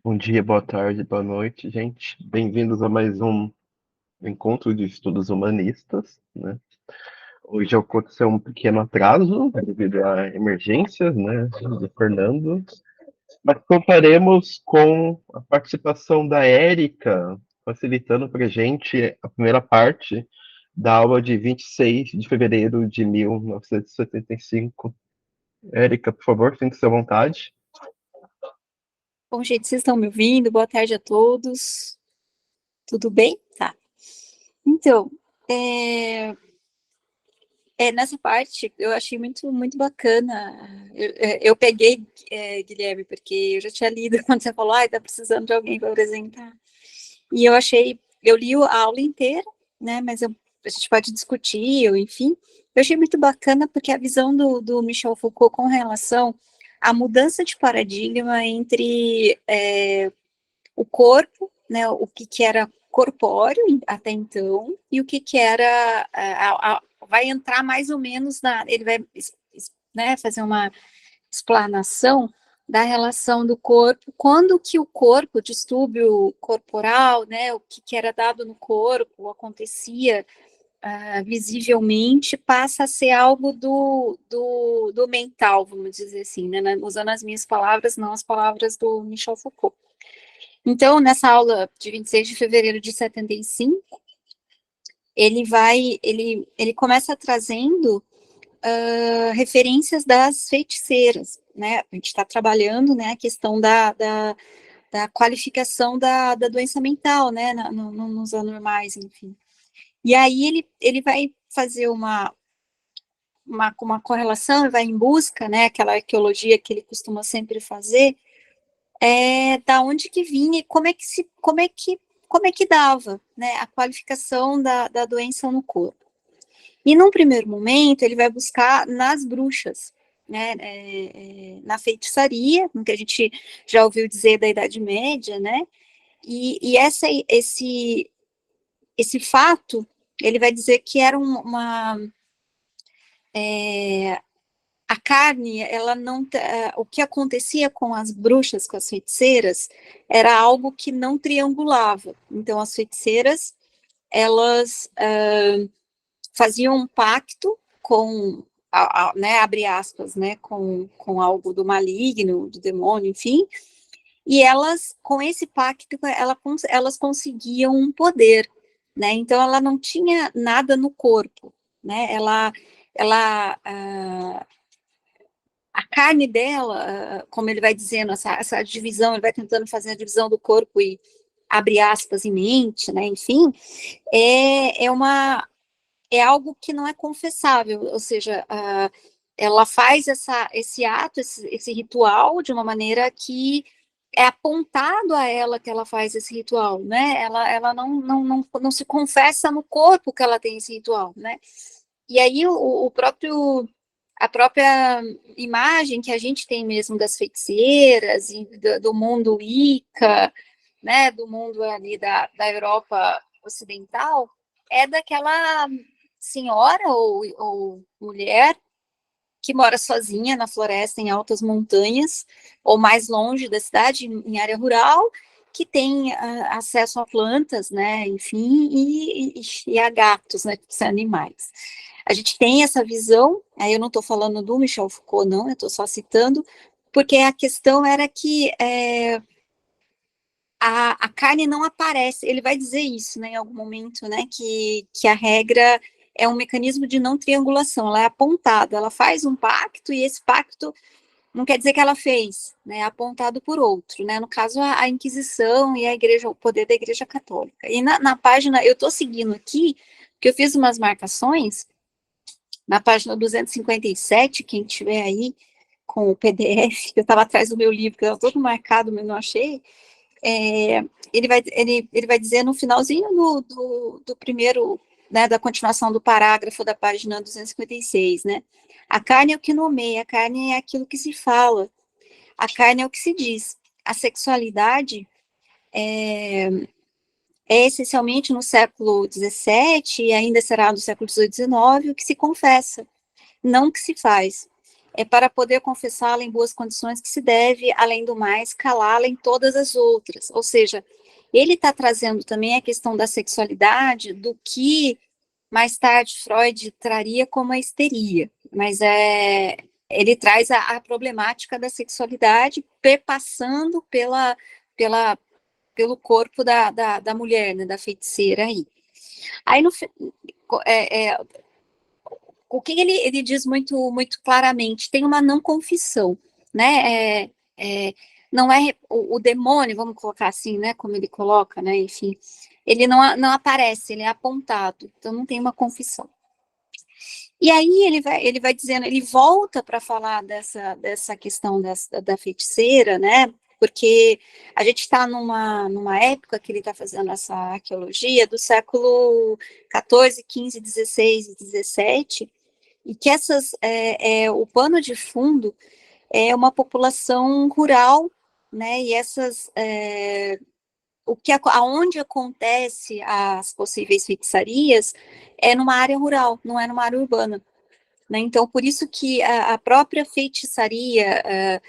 Bom dia, boa tarde, boa noite, gente. Bem-vindos a mais um encontro de estudos humanistas, né? Hoje aconteceu um pequeno atraso devido a emergências, né, do Fernando, mas contaremos com a participação da Érica, facilitando para a gente a primeira parte da aula de 26 de fevereiro de 1975. Érica, por favor, sinta-se à vontade. Bom, gente, vocês estão me ouvindo? Boa tarde a todos. Tudo bem? Tá. Então, é, nessa parte eu achei muito bacana. Eu peguei, Guilherme, porque eu já tinha lido quando você falou, tá precisando de alguém para apresentar. E eu li a aula inteira, né? Mas a gente pode discutir, ou enfim. Eu achei muito bacana porque a visão do Michel Foucault com relação à mudança de paradigma entre o corpo, né, o que era corpóreo até então, e o que era, vai entrar mais ou menos ele vai, né, fazer uma explanação da relação do corpo, quando que o corpo, o distúrbio corporal, né, o que era dado no corpo, acontecia visivelmente, passa a ser algo do mental, vamos dizer assim, né, usando as minhas palavras, não as palavras do Michel Foucault. Então, nessa aula de 26 de fevereiro de 75, ele começa trazendo referências das feiticeiras, né? A gente está trabalhando, né, a questão da qualificação da doença mental, né, nos anormais, enfim. E aí ele vai fazer uma correlação, vai em busca, né, aquela arqueologia que ele costuma sempre fazer, da onde que vinha e como é que dava, né, a qualificação da doença no corpo. E num primeiro momento ele vai buscar nas bruxas, né, na feitiçaria, no que a gente já ouviu dizer da Idade Média, né, e esse fato ele vai dizer que era a carne, ela não, o que acontecia com as bruxas, com as feiticeiras, era algo que não triangulava. Então, as feiticeiras, elas faziam um pacto com, né, abre aspas, né, com algo do maligno, do demônio, enfim, e elas, com esse pacto, elas conseguiam um poder, né, então ela não tinha nada no corpo, né, ela a carne dela, como ele vai dizendo, essa divisão, ele vai tentando fazer a divisão do corpo e abre aspas em mente, né, enfim, é algo que não é confessável, ou seja, ela faz esse ato, esse ritual de uma maneira que é apontado a ela que ela faz esse ritual, né, ela não se confessa no corpo que ela tem esse ritual, né, e aí a própria imagem que a gente tem mesmo das feiticeiras e do mundo Wicca, né, do mundo ali da Europa ocidental, é daquela senhora ou mulher que mora sozinha na floresta, em altas montanhas, ou mais longe da cidade, em área rural, que tem acesso a plantas, né, enfim, e a gatos, né, que são animais. A gente tem essa visão, aí eu não estou falando do Michel Foucault, não, eu estou só citando, porque a questão era que a carne não aparece, ele vai dizer isso, né, em algum momento, né, que a regra é um mecanismo de não triangulação, ela é apontada, ela faz um pacto, e esse pacto não quer dizer que ela fez, né, é apontado por outro, né, no caso a Inquisição e a Igreja, o poder da Igreja Católica. E na página, eu estou seguindo aqui, porque eu fiz umas marcações, na página 257, quem tiver aí com o PDF, eu estava atrás do meu livro, que estava todo marcado, mas não achei, ele vai dizer no finalzinho do primeiro, né, da continuação do parágrafo da página 256, né, a carne é o que nomeia, a carne é aquilo que se fala, a carne é o que se diz, a sexualidade é essencialmente no século XVII, e ainda será no século XVIII, XIX, o que se confessa, não o que se faz. é para poder confessá-la em boas condições que se deve, além do mais, calá-la em todas as outras. Ou seja, ele está trazendo também a questão da sexualidade, do que mais tarde Freud traria como a histeria, mas ele traz a problemática da sexualidade perpassando pelo corpo da mulher, né, da feiticeira aí. Aí, o que ele diz muito claramente? Tem uma não confissão, né? Não é o demônio, vamos colocar assim, né? Como ele coloca, né? Enfim, ele não aparece, ele é apontado, então não tem uma confissão. E aí ele vai dizendo, ele volta para falar dessa questão da feiticeira, né? Porque a gente está numa época que ele está fazendo essa arqueologia do século XIV, XV, XVI e XVII, e que o pano de fundo é uma população rural, né? E aonde acontece as possíveis feitiçarias é numa área rural, não é numa área urbana, né? Então, por isso que a própria feitiçaria,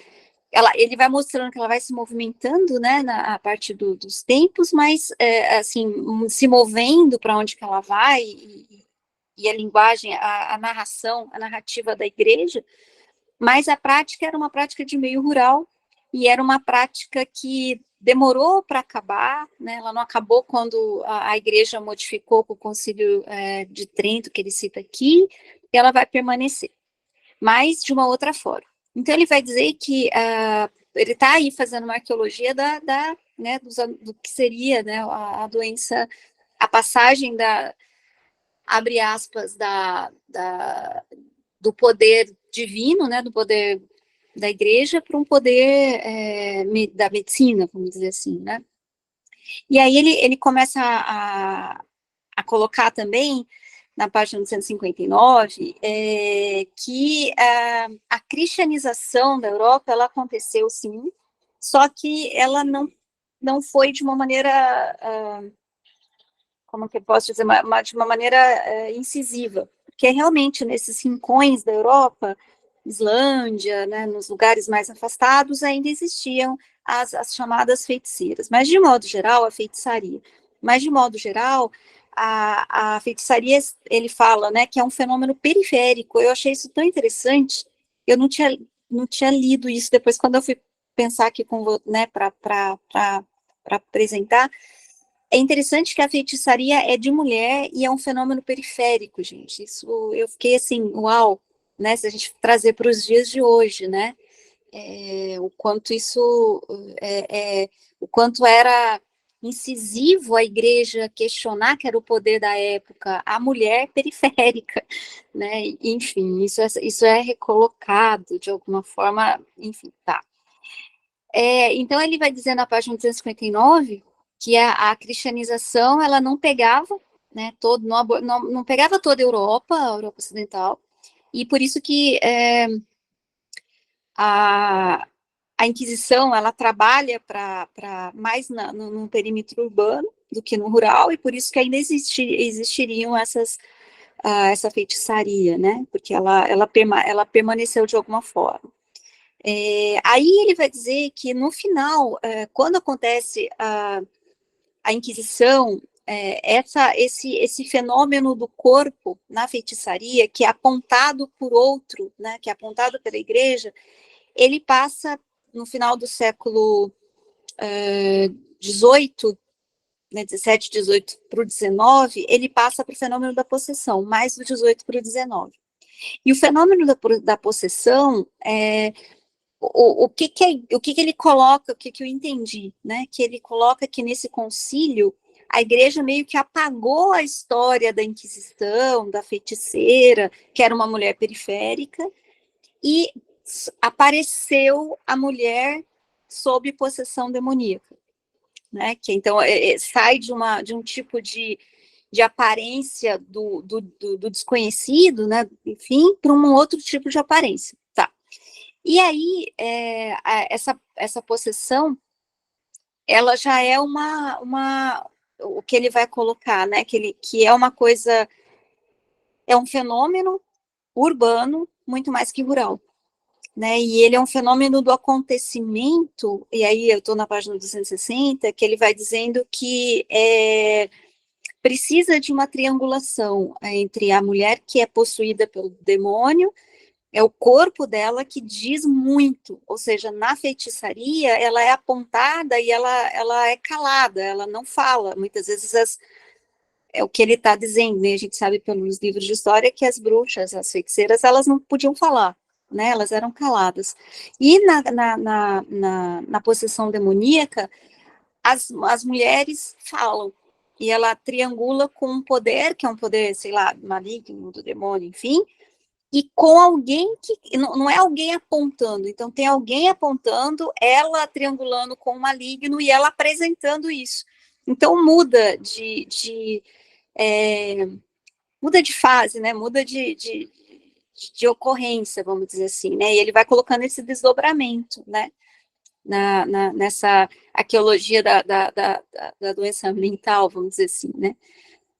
ele vai mostrando que ela vai se movimentando, né, a partir dos tempos, mas assim, se movendo para onde que ela vai, e a linguagem, a narração, a narrativa da igreja, mas a prática era uma prática de meio rural, e era uma prática que demorou para acabar, né? Ela não acabou quando a igreja modificou com o Concílio de Trento, que ele cita aqui, e ela vai permanecer, mas de uma outra forma. Então, ele vai dizer que ele está aí fazendo uma arqueologia né, do que seria, né, a doença, a passagem abre aspas, do poder divino, né, do poder da igreja para um poder da medicina, vamos dizer assim, né? E aí ele começa a colocar também, na página 259, que a cristianização da Europa, ela aconteceu sim, só que ela não foi de uma maneira, como que eu posso dizer, de uma maneira incisiva, porque realmente nesses rincões da Europa, Islândia, né, nos lugares mais afastados, ainda existiam as chamadas feiticeiras, mas de modo geral, a feitiçaria. Mas de modo geral, a feitiçaria, ele fala, né, que é um fenômeno periférico. Eu achei isso tão interessante, eu não tinha lido isso depois, quando eu fui pensar aqui né, para apresentar. É interessante que a feitiçaria é de mulher e é um fenômeno periférico, gente. Isso eu fiquei assim, uau, né? Se a gente trazer para os dias de hoje, né? O quanto isso, o quanto era incisivo a igreja questionar que era o poder da época, a mulher periférica, né? Enfim, isso é recolocado de alguma forma, enfim, tá. Então ele vai dizer na página 259 que a cristianização ela não pegava, né, não pegava toda a Europa Ocidental, e por isso que a Inquisição ela trabalha para mais no perímetro urbano do que no rural, e por isso que ainda existiriam essa feitiçaria, né, porque ela permaneceu de alguma forma. Aí ele vai dizer que no final, quando acontece a Inquisição, esse fenômeno do corpo na feitiçaria, que é apontado por outro, né, que é apontado pela igreja, ele passa, no final do século XVIII, né, 17, 18 para o 19, ele passa para o fenômeno da possessão, mais do 18 para o 19. E o fenômeno da possessão, o que ele coloca, o que eu entendi, né, que ele coloca que nesse concílio, a igreja meio que apagou a história da Inquisição, da feiticeira, que era uma mulher periférica, e apareceu a mulher sob possessão demoníaca, né? Que então sai de um tipo de aparência do desconhecido, né? Enfim, para um outro tipo de aparência. Tá. E aí essa possessão, ela já é o que ele vai colocar, né? Que é uma coisa, é um fenômeno urbano muito mais que rural. né? E ele é um fenômeno do acontecimento, e aí eu estou na página 260, que ele vai dizendo que precisa de uma triangulação entre a mulher que é possuída pelo demônio, é o corpo dela que diz muito, ou seja, na feitiçaria ela é apontada e ela é calada, ela não fala, muitas vezes é o que ele está dizendo, né? A gente sabe pelos livros de história que as bruxas, as feiticeiras, elas não podiam falar, né? Elas eram caladas. E na possessão demoníaca, as mulheres falam, e ela triangula com um poder, que é um poder, sei lá, maligno, do demônio, enfim, e com alguém que não é alguém apontando, então tem alguém apontando, ela triangulando com o maligno e ela apresentando isso. Então muda de fase, né? Muda de ocorrência, vamos dizer assim, né? E ele vai colocando esse desdobramento, né? Nessa arqueologia da doença mental, vamos dizer assim, né?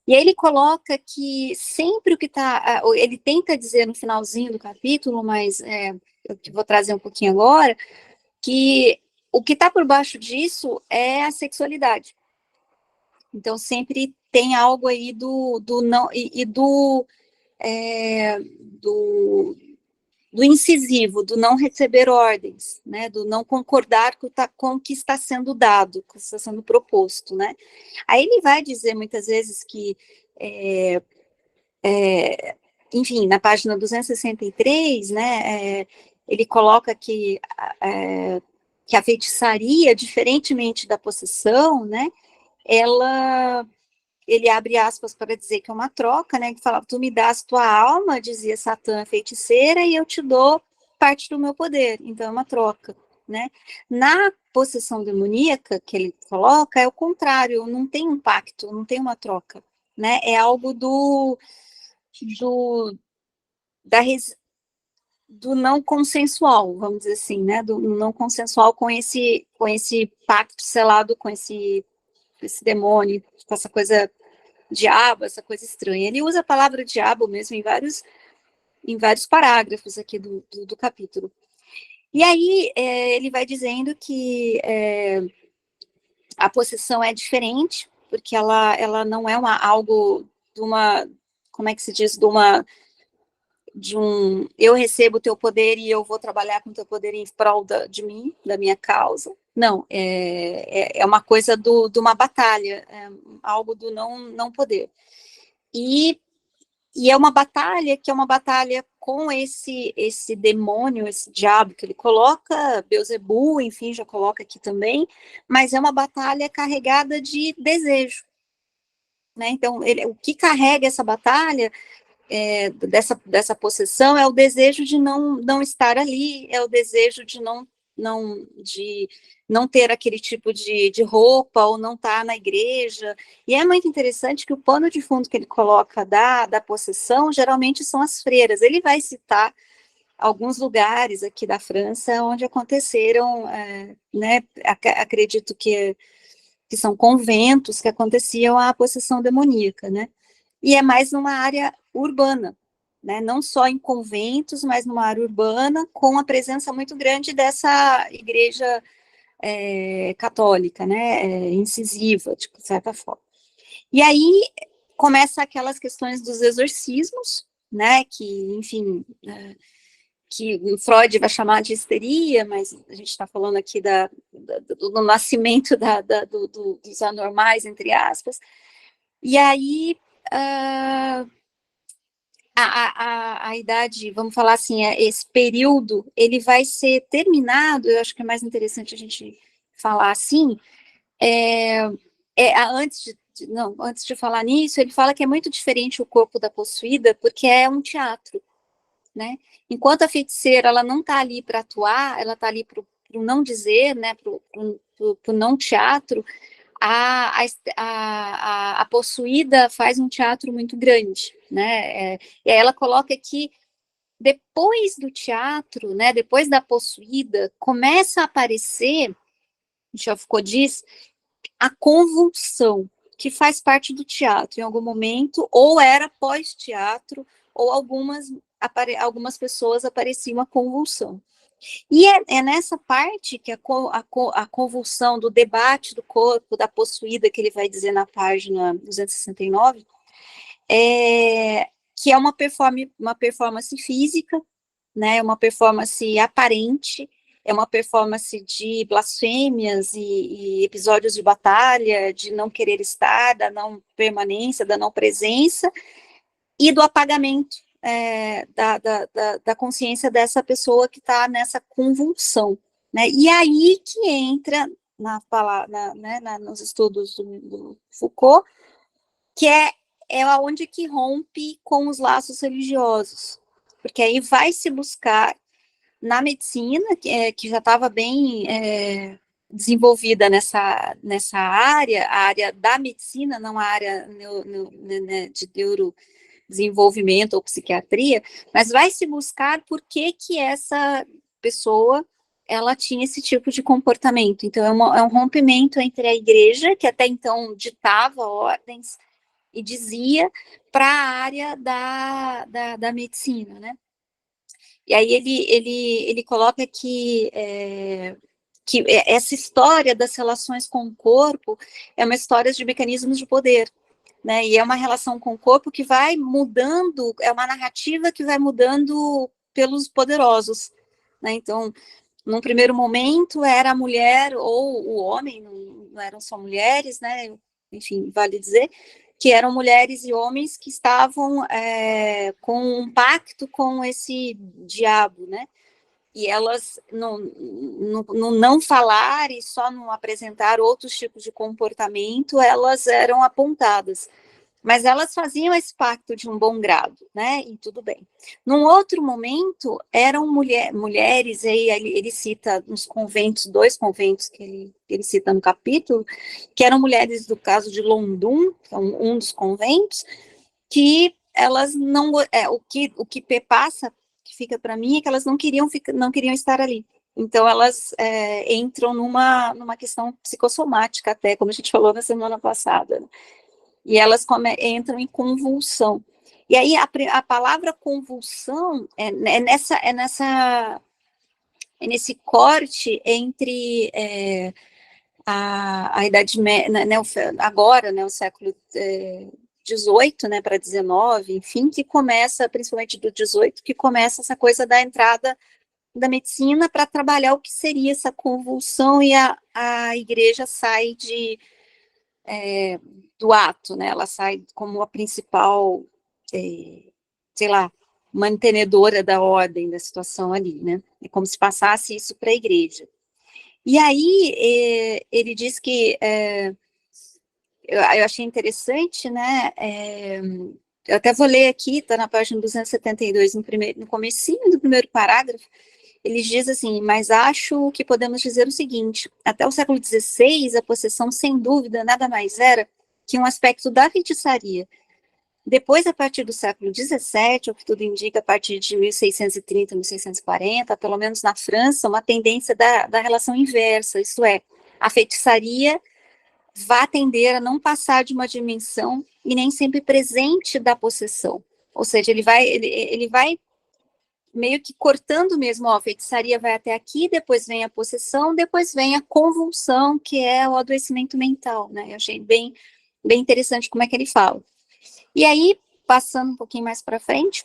E aí ele coloca que sempre o que está, ele tenta dizer no finalzinho do capítulo, mas eu vou trazer um pouquinho agora, que o que está por baixo disso é a sexualidade. Então sempre tem algo aí do não e do incisivo, do não receber ordens, né, do não concordar com o que está sendo dado, com o que está sendo proposto, né. Aí ele vai dizer muitas vezes que, enfim, na página 263, né, ele coloca que a feitiçaria, diferentemente da possessão, né, ele abre aspas para dizer que é uma troca, né, que fala, tu me dás tua alma, dizia Satã, feiticeira, e eu te dou parte do meu poder, então é uma troca, né. Na possessão demoníaca, que ele coloca, é o contrário, não tem um pacto, não tem uma troca, né, é algo da do não consensual, vamos dizer assim, né, do não consensual com esse pacto selado com esse demônio, com essa coisa diabo, essa coisa estranha. Ele usa a palavra diabo mesmo em vários parágrafos aqui do capítulo. E aí ele vai dizendo que a possessão é diferente, porque ela não é algo de uma, como é que se diz, eu recebo o teu poder e eu vou trabalhar com o teu poder em prol de mim, da minha causa. Não, é uma coisa de uma batalha, algo do não poder. E é uma batalha que é uma batalha com esse demônio, esse diabo que ele coloca, Beelzebub, enfim, já coloca aqui também, mas é uma batalha carregada de desejo, né? Então, o que carrega essa batalha dessa possessão é o desejo de não estar ali, é o desejo de não ter aquele tipo de roupa, ou não estar na igreja. E é muito interessante que o pano de fundo que ele coloca da possessão, geralmente são as freiras. Ele vai citar alguns lugares aqui da França onde aconteceram, né, acredito que são conventos que aconteciam a possessão demoníaca, né? E é mais numa área urbana, né? Não só em conventos, mas numa área urbana, com a presença muito grande dessa igreja católica, né? Incisiva, de certa forma. E aí começa aquelas questões dos exorcismos, né? Que, enfim, que Freud vai chamar de histeria, mas a gente está falando aqui do nascimento dos anormais, entre aspas. E aí a idade, vamos falar assim, esse período, ele vai ser terminado, eu acho que é mais interessante a gente falar assim, antes de falar nisso, ele fala que é muito diferente o corpo da possuída, porque é um teatro, né? Enquanto a feiticeira, ela não está ali para atuar, ela está ali para o não dizer, né, para o não teatro, a possuída faz um teatro muito grande, né? E aí ela coloca que depois do teatro, né, depois da possuída, começa a aparecer, Foucault diz, a convulsão, que faz parte do teatro em algum momento, ou era pós-teatro, ou algumas pessoas apareciam a convulsão. E é nessa parte que a convulsão do debate do corpo, da possuída, que ele vai dizer na página 269, que é uma performance física, né, uma performance aparente, é uma performance de blasfêmias e episódios de batalha, de não querer estar, da não permanência, da não presença, e do apagamento da consciência dessa pessoa que está nessa convulsão, né? E aí que entra nos estudos do Foucault, que é onde que rompe com os laços religiosos, porque aí vai se buscar na medicina, que já estava bem desenvolvida nessa área, a área da medicina, não a área de neurodesenvolvimento ou psiquiatria, mas vai se buscar por que essa pessoa ela tinha esse tipo de comportamento. Então, é um rompimento entre a igreja, que até então ditava ordens e dizia, para a área da medicina, né? E aí ele coloca que essa história das relações com o corpo é uma história de mecanismos de poder, né? E é uma relação com o corpo que vai mudando, é uma narrativa que vai mudando pelos poderosos, né? Então, num primeiro momento era a mulher ou o homem, não eram só mulheres, né? Enfim, vale dizer que eram mulheres e homens que estavam com um pacto com esse diabo, né? E elas não falar e só não apresentar outros tipos de comportamento, elas eram apontadas. Mas elas faziam esse pacto de um bom grado, né? E tudo bem. Num outro momento, eram mulheres, aí ele cita nos conventos, 2 conventos que ele cita no capítulo, que eram mulheres do caso de Londum, que é um dos conventos, que elas não. O que passa, que fica para mim, é que elas não queriam estar ali. Então, elas entram numa questão psicossomática, até, como a gente falou na semana passada, né? E elas entram em convulsão. E aí a palavra convulsão é nesse corte entre a Idade Média, né, agora, né, o século XVIII, né, para XIX, enfim, que começa, principalmente do XVIII, que começa essa coisa da entrada da medicina para trabalhar o que seria essa convulsão, e a igreja sai do ato, né? Ela sai como a principal, sei lá, mantenedora da ordem da situação ali, né? É como se passasse isso para a igreja. E aí ele diz que eu achei interessante, né? Eu até vou ler aqui, está na página 272, no comecinho do primeiro parágrafo. Ele diz assim: mas acho que podemos dizer o seguinte: até o século XVI, a possessão, sem dúvida, nada mais era que um aspecto da feitiçaria. Depois, a partir do século XVII, o que tudo indica, a partir de 1630, 1640, pelo menos na França, uma tendência da relação inversa, isto é, a feitiçaria vai tender a não passar de uma dimensão e nem sempre presente da possessão. Ou seja, ele vai meio que cortando mesmo, ó, a feitiçaria vai até aqui, depois vem a possessão, depois vem a convulsão, que é o adoecimento mental, né? Eu achei bem interessante como é que ele fala. E aí, passando um pouquinho mais para frente,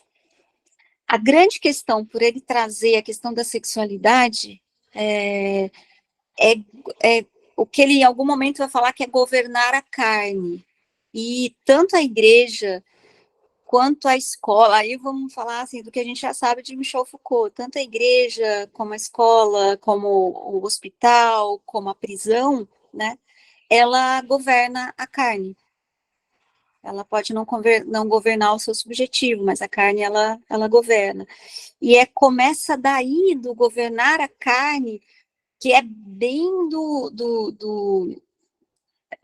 a grande questão, por ele trazer a questão da sexualidade, é o que ele em algum momento vai falar que é governar a carne. E tanto a igreja quanto a escola, aí vamos falar assim do que a gente já sabe de Michel Foucault, tanto a igreja, como a escola, como o hospital, como a prisão, né, ela governa a carne. Ela pode não governar o seu subjetivo, mas a carne, ela governa. E começa daí, do governar a carne, que é bem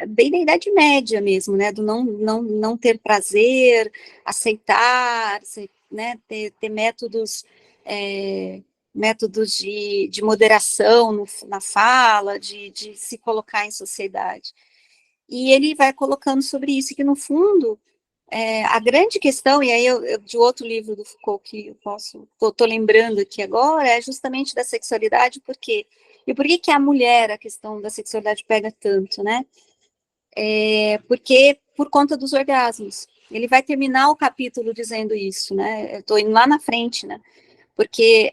bem da Idade Média mesmo, né, do não ter prazer, aceitar, né, ter métodos de moderação na fala, de se colocar em sociedade. E ele vai colocando sobre isso, que no fundo a grande questão, e aí de outro livro do Foucault que eu estou lembrando aqui agora, é justamente da sexualidade, por quê? E por que a mulher, a questão da sexualidade pega tanto, né? Porque por conta dos orgasmos. Ele vai terminar o capítulo dizendo isso, né? Eu estou indo lá na frente, né? Porque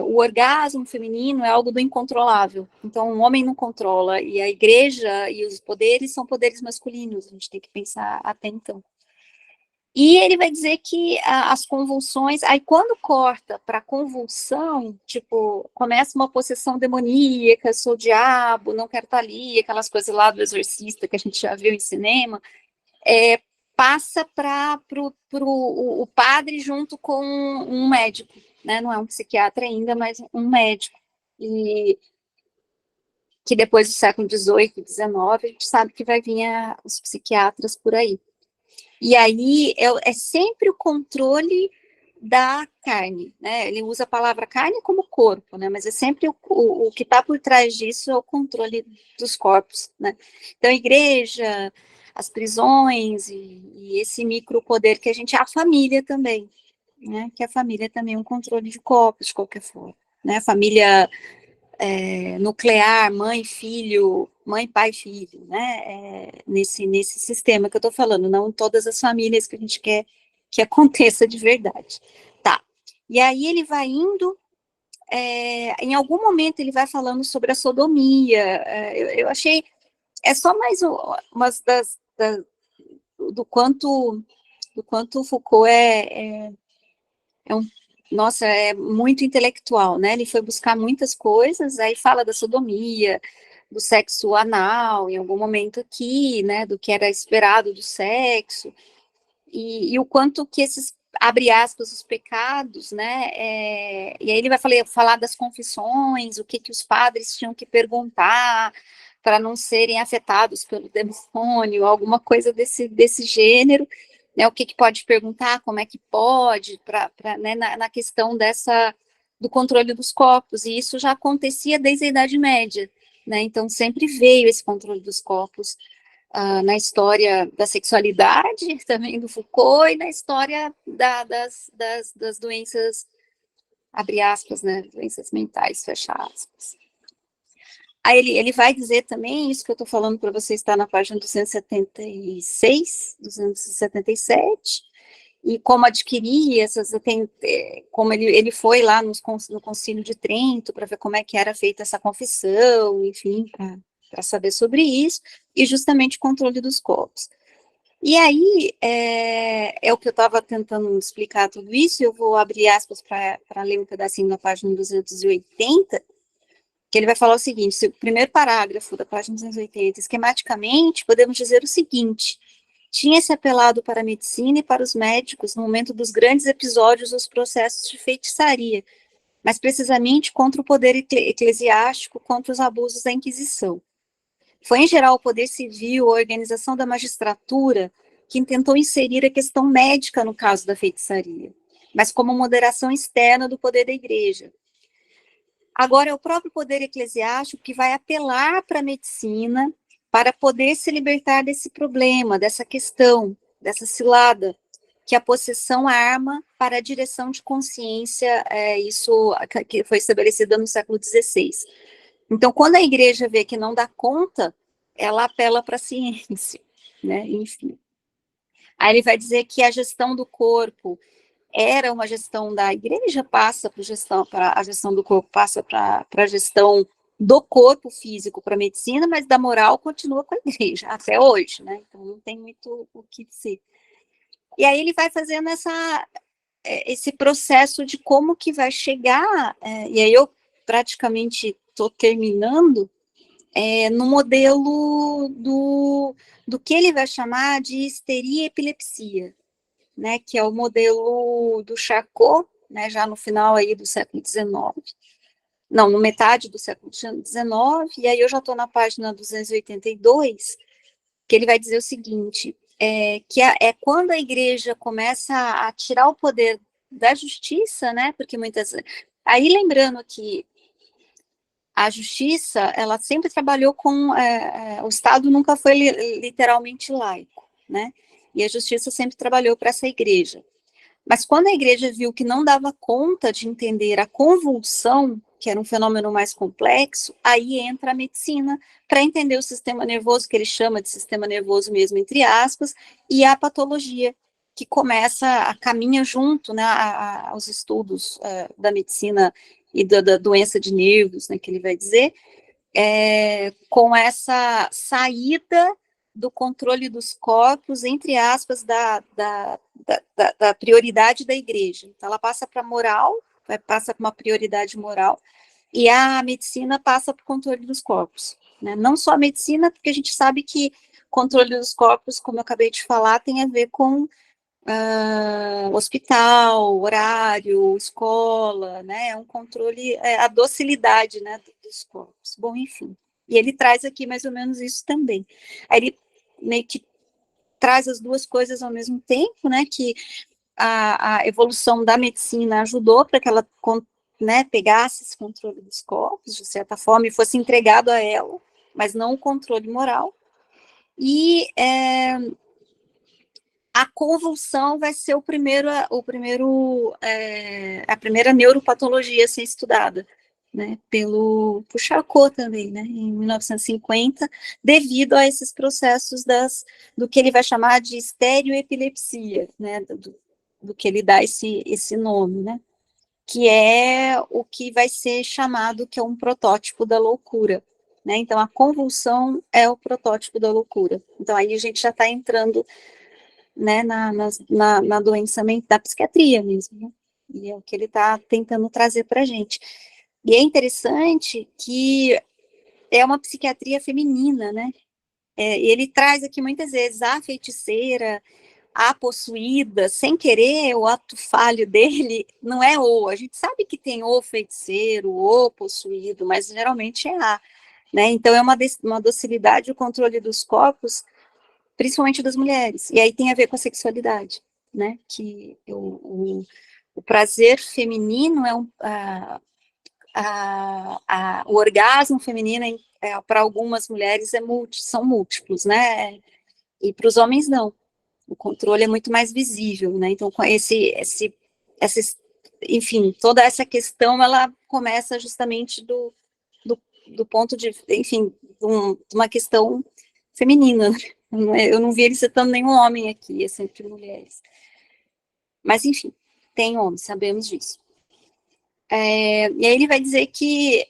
o orgasmo feminino é algo do incontrolável. Então, o homem não controla, e a igreja e os poderes são poderes masculinos, a gente tem que pensar até então. E ele vai dizer que as convulsões, aí quando corta para convulsão, tipo, começa uma possessão demoníaca, sou o diabo, não quero estar ali, aquelas coisas lá do exorcista que a gente já viu em cinema, passa para o padre junto com um médico, né? Não é um psiquiatra ainda, mas um médico. E que depois do século XVIII, XIX, a gente sabe que vai vir os psiquiatras por aí. E aí é sempre o controle da carne, né? Ele usa a palavra carne como corpo, né? Mas é sempre o que está por trás disso é o controle dos corpos, né? Então, a igreja, as prisões e esse micropoder que a gente... A família também, né? Que a família também é um controle de corpos, de qualquer forma, né? A família nuclear, mãe, filho, mãe, pai, filho, né? Nesse sistema que eu estou falando, não todas as famílias que a gente quer que aconteça de verdade. Tá. E aí ele vai indo, em algum momento ele vai falando sobre a sodomia. Eu achei, só mais umas do quanto Foucault nossa, é muito intelectual, né? Ele foi buscar muitas coisas, aí fala da sodomia, do sexo anal, em algum momento aqui, né? Do que era esperado do sexo, e o quanto que esses, abre aspas, os pecados, né? E aí ele vai falar das confissões, o que os padres tinham que perguntar para não serem afetados pelo demônio, alguma coisa desse gênero. Né, o que pode perguntar, como é que pode, né, na questão do controle dos corpos, e isso já acontecia desde a Idade Média, né, então sempre veio esse controle dos corpos na história da sexualidade, também do Foucault, e na história das doenças, abre aspas, né, doenças mentais, fecha aspas. Aí ele vai dizer também, isso que eu estou falando para você está na página 276, 277, e como adquirir como ele foi lá no Concílio de Trento para ver como é que era feita essa confissão, enfim, para saber sobre isso, e justamente o controle dos corpos. E aí, é o que eu estava tentando explicar tudo isso, eu vou abrir aspas para ler um pedacinho na página 280, que ele vai falar o seguinte, o primeiro parágrafo da página 280, esquematicamente, podemos dizer o seguinte: tinha-se apelado para a medicina e para os médicos no momento dos grandes episódios dos processos de feitiçaria, mas precisamente contra o poder eclesiástico, contra os abusos da Inquisição. Foi, em geral, o poder civil, a organização da magistratura, que tentou inserir a questão médica no caso da feitiçaria, mas como moderação externa do poder da igreja. Agora é o próprio poder eclesiástico que vai apelar para a medicina para poder se libertar desse problema, dessa questão, dessa cilada, que a possessão arma para a direção de consciência, isso que foi estabelecida no século XVI. Então, quando a igreja vê que não dá conta, ela apela para a ciência, né? Enfim. Aí ele vai dizer que a gestão do corpo era uma gestão da igreja, passa para a gestão do corpo, passa para a gestão do corpo físico para a medicina, mas da moral continua com a igreja, até hoje, né? Então não tem muito o que dizer. E aí ele vai fazendo esse processo de como que vai chegar, e aí eu praticamente estou terminando, no modelo do que ele vai chamar de histeria e epilepsia, né, que é o modelo do Charcot, né, já no final aí do século XIX, não, no metade do século XIX, e aí eu já estou na página 282, que ele vai dizer o seguinte, que é quando a igreja começa a tirar o poder da justiça, né, porque aí lembrando que a justiça, ela sempre trabalhou com, o Estado nunca foi literalmente laico, né, E a justiça sempre trabalhou para essa igreja. Mas quando a igreja viu que não dava conta de entender a convulsão, que era um fenômeno mais complexo, aí entra a medicina para entender o sistema nervoso, que ele chama de sistema nervoso mesmo, entre aspas, e a patologia, que começa a caminha junto, né, aos estudos da medicina e da doença de nervos, né, que ele vai dizer, com essa saída do controle dos corpos, entre aspas, da prioridade da igreja. Então, ela passa para a moral, passa para uma prioridade moral, e a medicina passa para o controle dos corpos. Né? Não só a medicina, porque a gente sabe que controle dos corpos, como eu acabei de falar, tem a ver com hospital, horário, escola, né? É um controle, a docilidade, né, dos corpos. Bom, enfim. E ele traz aqui mais ou menos isso também. Aí ele meio que traz as duas coisas ao mesmo tempo, né? Que a evolução da medicina ajudou para que ela, né, pegasse esse controle dos corpos, de certa forma, e fosse entregado a ela, mas não o controle moral. E a convulsão vai ser a primeira neuropatologia a ser estudada, né, por Charcot também, né, em 1950, devido a esses processos do que ele vai chamar de estereoepilepsia, né, do que ele dá esse nome, né, que é o que vai ser chamado, que é um protótipo da loucura, né, então a convulsão é o protótipo da loucura. Então aí a gente já está entrando, né, na doença da psiquiatria mesmo, né? E é o que ele está tentando trazer para a gente. E é interessante que é uma psiquiatria feminina, né? Ele traz aqui muitas vezes a feiticeira, a possuída, sem querer, o ato falho dele não é a gente sabe que tem o feiticeiro, o possuído, mas geralmente é né? Então é uma docilidade, o controle dos corpos, principalmente das mulheres, e aí tem a ver com a sexualidade, né, que o prazer feminino é o orgasmo feminino para algumas mulheres são múltiplos, né, e para os homens não, o controle é muito mais visível, né, então com enfim, toda essa questão, ela começa justamente do ponto de, enfim, de uma questão feminina, né? Eu não vi ele citando nenhum homem aqui, é sempre mulheres. Mas, enfim, tem homens, sabemos disso. E aí ele vai dizer que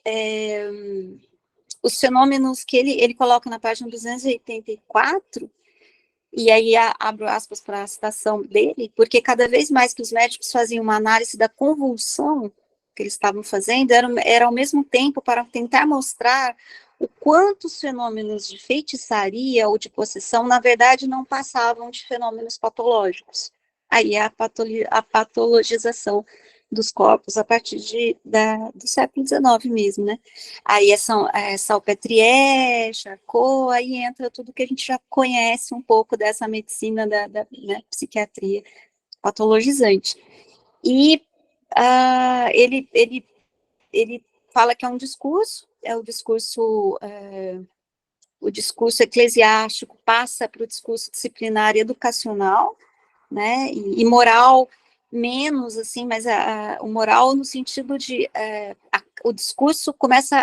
os fenômenos que ele coloca na página 284, e aí abro aspas para a citação dele, porque cada vez mais que os médicos faziam uma análise da convulsão que eles estavam fazendo, era ao mesmo tempo para tentar mostrar o quanto os fenômenos de feitiçaria ou de possessão, na verdade, não passavam de fenômenos patológicos. Aí é a patologização dos corpos a partir do século XIX mesmo, né? Aí Salpêtrière, Charcot, aí entra tudo que a gente já conhece um pouco dessa medicina da né, psiquiatria patologizante. E ele fala que é o discurso eclesiástico passa para o discurso disciplinar e educacional, né, e moral menos, assim, mas o moral no sentido de o discurso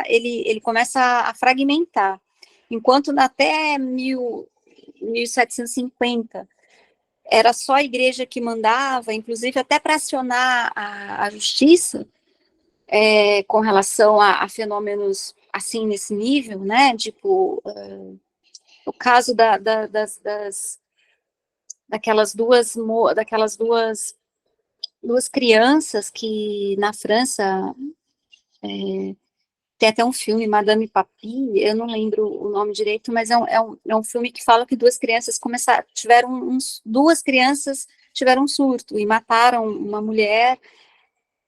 ele começa a fragmentar, enquanto até 1750 era só a igreja que mandava, inclusive até para acionar a justiça, com relação a fenômenos assim nesse nível, né? Tipo, o caso daquelas duas crianças que na França tem até um filme, Madame Papi, eu não lembro o nome direito, mas é um filme que fala que duas crianças tiveram um surto e mataram uma mulher.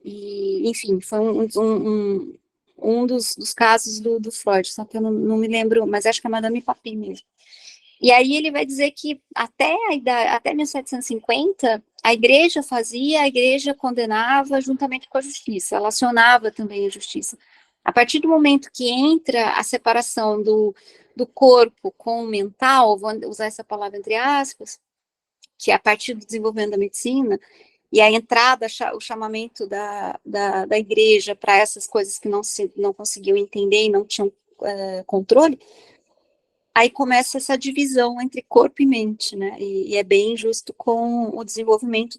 E, enfim, foi um dos casos do Freud, só que eu não me lembro, mas acho que é Madame Papi mesmo. E aí ele vai dizer que até 1750, a igreja condenava juntamente com a justiça, ela acionava também a justiça. A partir do momento que entra a separação do corpo com o mental, vou usar essa palavra entre aspas, que é a partir do desenvolvimento da medicina, e a entrada, o chamamento da igreja para essas coisas que não conseguiam entender e não tinham controle, aí começa essa divisão entre corpo e mente, né, e é bem injusto com o desenvolvimento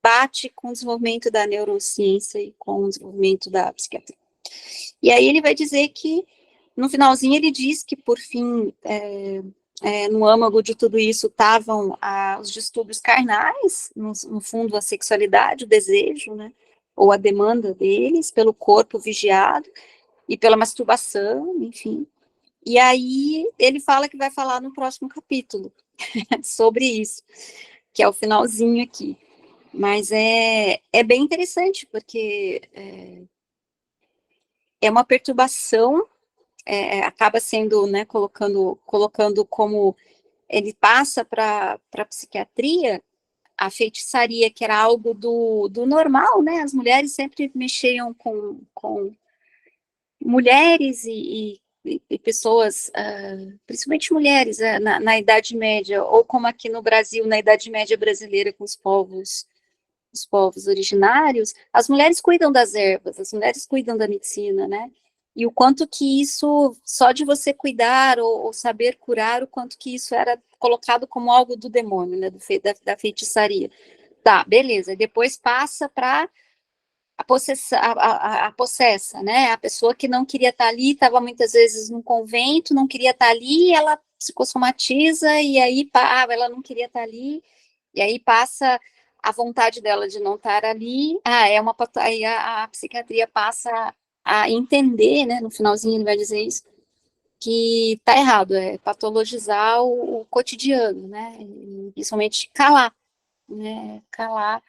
bate com o desenvolvimento da neurociência e com o desenvolvimento da psiquiatria. E aí ele vai dizer que, no finalzinho, ele diz que, por fim, no âmago de tudo isso estavam os distúrbios carnais, no fundo a sexualidade, o desejo, né, ou a demanda deles pelo corpo vigiado e pela masturbação, enfim. E aí ele fala que vai falar no próximo capítulo sobre isso, que é o finalzinho aqui. Mas é bem interessante, porque é uma perturbação, acaba sendo, né, colocando como ele passa para a psiquiatria, a feitiçaria, que era algo do normal, né, as mulheres sempre mexiam com mulheres e pessoas, principalmente mulheres, na Idade Média, ou como aqui no Brasil, na Idade Média brasileira, com os povos originários, as mulheres cuidam das ervas, as mulheres cuidam da medicina, né? E o quanto que isso, só de você cuidar ou saber curar, o quanto que isso era colocado como algo do demônio, né? Da feitiçaria. Tá, beleza. Depois passa para a possessa, né? A pessoa que não queria estar ali, estava muitas vezes num convento, não queria estar ali, ela psicossomatiza, e aí ela não queria estar ali, e aí passa a vontade dela de não estar ali, aí a psiquiatria passa a entender, né? No finalzinho ele vai dizer isso, que está errado, é patologizar o cotidiano, né? E principalmente calar, né? Calar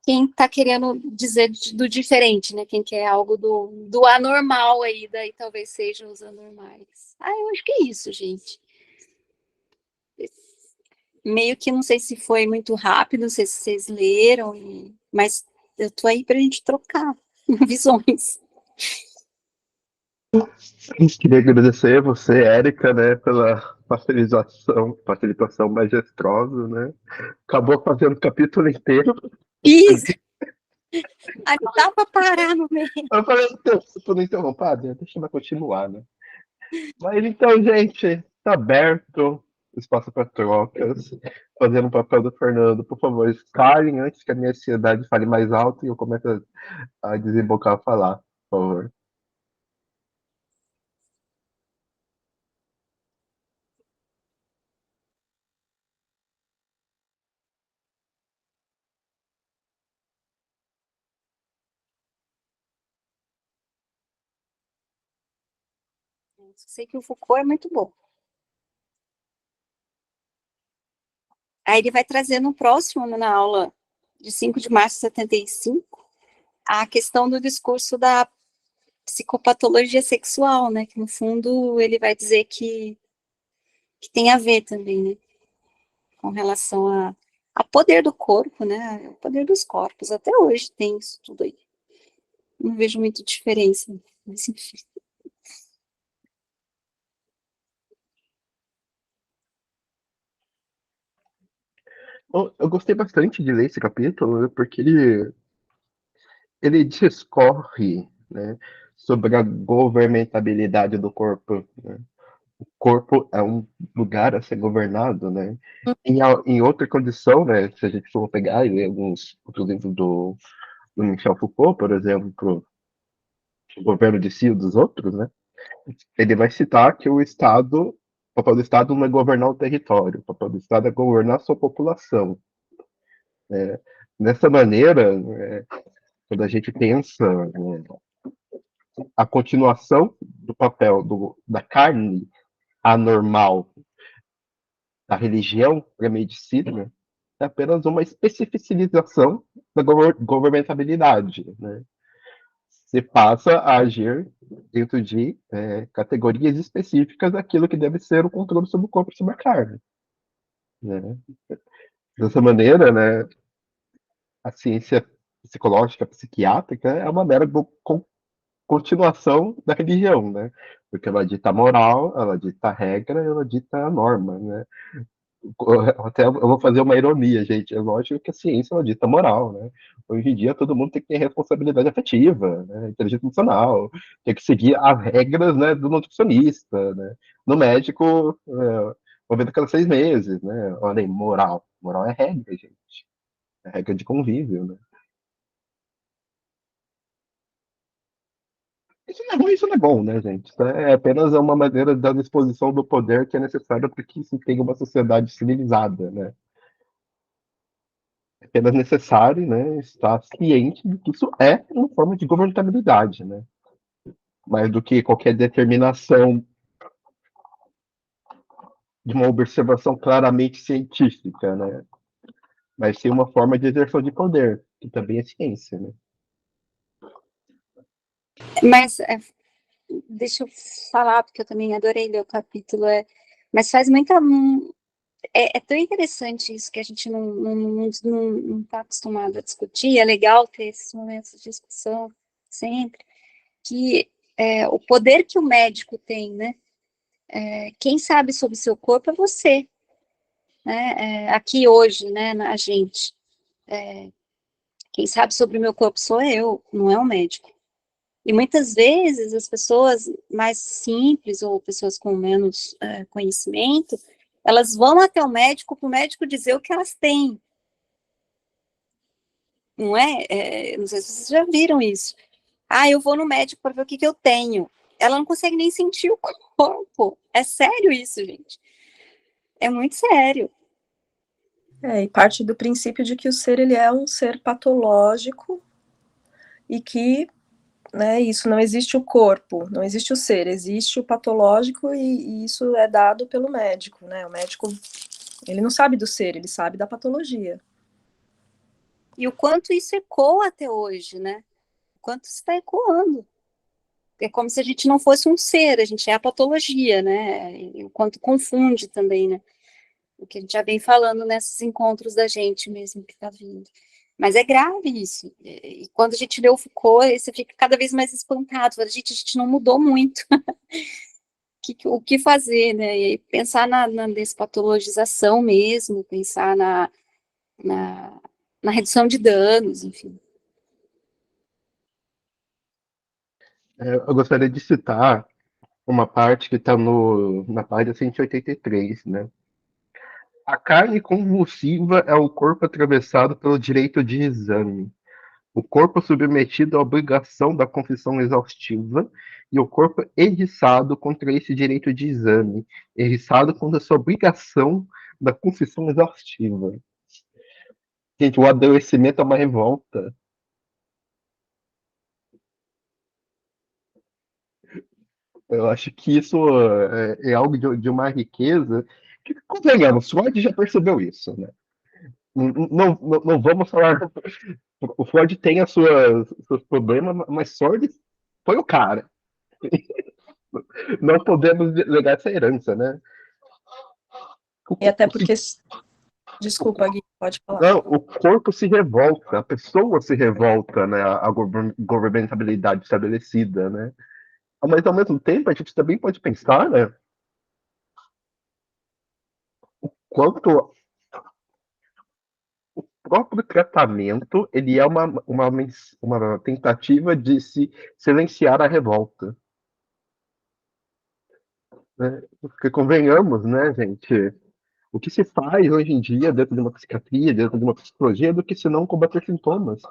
quem está querendo dizer do diferente, né? Quem quer algo do anormal aí, daí talvez sejam os anormais. Eu acho que é isso, gente. Meio que não sei se foi muito rápido, não sei se vocês leram, mas eu tô aí pra gente trocar visões. Queria agradecer a você, Érica, né, pela facilitação majestosa, né? Acabou fazendo o capítulo inteiro. Isso! Aí não dá pra parar no meio. Eu falei, se puder interromper, deixa ela continuar, né? Mas então, gente, tá aberto o espaço para trocas. Fazendo o papel do Fernando, por favor, escalem antes que a minha ansiedade fale mais alto e eu comece a desembocar a falar, por favor. Sei que o Foucault é muito bom. Aí ele vai trazer no próximo, na aula de 5 de março de 75, a questão do discurso da psicopatologia sexual, né? Que no fundo ele vai dizer que tem a ver também, né? Com relação a poder do corpo, né? O poder dos corpos. Até hoje tem isso tudo aí. Não vejo muita diferença, mas enfim. Eu gostei bastante de ler esse capítulo, né, porque ele discorre, né, sobre a governabilidade do corpo, né? O corpo é um lugar a ser governado, né? Em outra condição, né, se a gente for pegar e ler alguns outros livros do Michel Foucault, por exemplo, o governo de si e dos outros, né? Ele vai citar que o papel do Estado não é governar o território, o papel do Estado é governar a sua população. Né? Dessa maneira, quando a gente pensa a continuação do papel da carne anormal da religião para a medicina, é apenas uma especificização da governabilidade. Né? Você passa a agir dentro de categorias específicas daquilo que deve ser o controle sobre o corpo e sobre a carne. Né? Dessa maneira, né, a ciência psicológica, psiquiátrica, é uma mera continuação da religião, né? Porque ela dita a moral, ela dita a regra, ela dita a norma, né? Até eu vou fazer uma ironia, gente. É lógico que a ciência é uma dita moral, né? Hoje em dia todo mundo tem que ter responsabilidade afetiva, né? Inteligência emocional, tem que seguir as regras, né, do nutricionista, né? No médico, uma vez a cada 6 meses, né? Olha aí, moral. Moral é regra, gente. É regra de convívio, né? Isso não é ruim, isso não é bom, né, gente? Isso é apenas uma maneira da disposição do poder que é necessária para que se tenha uma sociedade civilizada, né? É apenas necessário, né, estar ciente de que isso é uma forma de governabilidade, né? Mais do que qualquer determinação de uma observação claramente científica, né? Mas sim uma forma de exerção de poder, que também é ciência, né? Mas deixa eu falar, porque eu também adorei ler o capítulo, mas faz muita. É tão interessante isso que a gente não está acostumado a discutir, é legal ter esses momentos de discussão sempre, que o poder que o médico tem, né? Quem sabe sobre o seu corpo é você, né? Aqui hoje, né, a gente. Quem sabe sobre o meu corpo sou eu, não é o médico. E muitas vezes as pessoas mais simples ou pessoas com menos conhecimento, elas vão até o médico para o médico dizer o que elas têm, não é? Não sei se vocês já viram isso. Ah, eu vou no médico para ver o que eu tenho. Ela não consegue nem sentir o corpo. É sério isso, gente. É muito sério. E parte do princípio de que o ser ele é um ser patológico e que, né, isso não existe o corpo, não existe o ser, existe o patológico e isso é dado pelo médico, né? O médico, ele não sabe do ser, ele sabe da patologia. E o quanto isso ecoa até hoje, né? O quanto isso está ecoando. É como se a gente não fosse um ser, a gente é a patologia, né? E o quanto confunde também, né? O que a gente já vem falando nesses encontros da gente mesmo que está vindo. Mas é grave isso. E quando a gente lê o Foucault, você fica cada vez mais espantado. Fala, a gente não mudou muito. O que fazer, né? E pensar na despatologização mesmo, pensar na, na redução de danos, enfim. Eu gostaria de citar uma parte que está na página 183, né? A carne convulsiva é o corpo atravessado pelo direito de exame. O corpo submetido à obrigação da confissão exaustiva e o corpo eriçado contra esse direito de exame, eriçado contra essa obrigação da confissão exaustiva. Gente, o adoecimento é uma revolta. Eu acho que isso é algo de uma riqueza que, convenhamos, Freud já percebeu isso, né? Não vamos falar. O Freud tem seus problemas, mas Freud foi o cara. Não podemos negar essa herança, né? E até porque, desculpa, Gui, pode falar. Não, o corpo se revolta, a pessoa se revolta, né? A governabilidade estabelecida, né? Mas ao mesmo tempo a gente também pode pensar, né? Quanto o próprio tratamento ele é uma tentativa de se silenciar a revolta, né? Porque convenhamos, né, gente? O que se faz hoje em dia dentro de uma psiquiatria, dentro de uma psicologia, do que se não combater sintomas,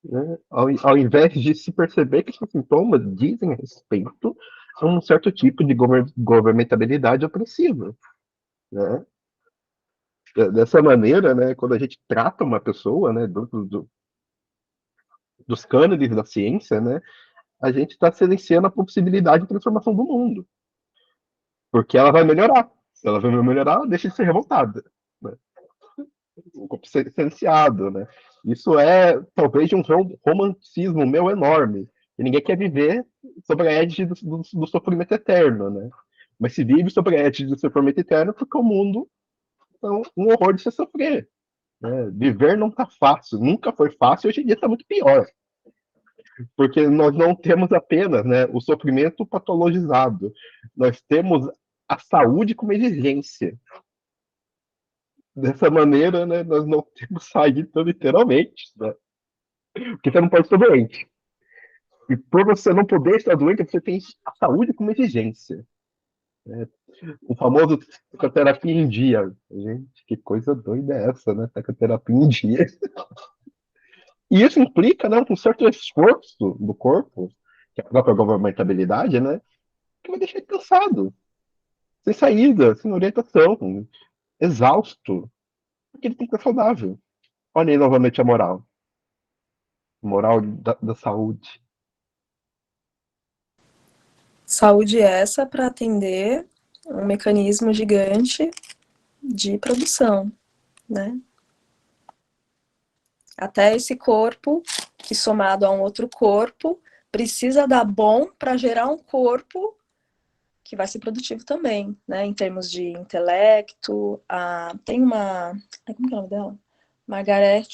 né? Ao invés de se perceber que esses sintomas dizem respeito a um certo tipo de governamentalidade opressiva, né? Dessa maneira, né, quando a gente trata uma pessoa, né, dos cânones da ciência, né, a gente está silenciando a possibilidade de transformação do mundo, porque ela vai melhorar. Se ela vai melhorar, ela deixa de ser revoltada, né? O corpo silenciado, né? Isso é talvez de um romantismo meu enorme. E ninguém quer viver sobre a égide do sofrimento eterno, né? Mas se vive sobre a égide do sofrimento eterno porque o mundo é um horror de se sofrer, né? Viver não tá fácil, nunca foi fácil, hoje em dia está muito pior. Porque nós não temos apenas, né, o sofrimento patologizado, nós temos a saúde como exigência. Dessa maneira, né, nós não temos saída literalmente, né? Porque você não pode estar doente. E por você não poder estar doente, você tem a saúde como exigência. Né? O famoso psicoterapia em dia. Gente, que coisa doida é essa, né? Psicoterapia em dia. E isso implica, né, um certo esforço do corpo, que é a própria governamentalidade, né? Que vai deixar ele cansado, sem saída, sem orientação, exausto. Porque ele tem que estar saudável. Olha aí novamente a moral. Moral da saúde. Saúde essa para atender um mecanismo gigante de produção, né? Até esse corpo, que somado a um outro corpo, precisa dar bom para gerar um corpo que vai ser produtivo também, né? Em termos de intelecto. Tem uma. Como que é o nome dela? Margaret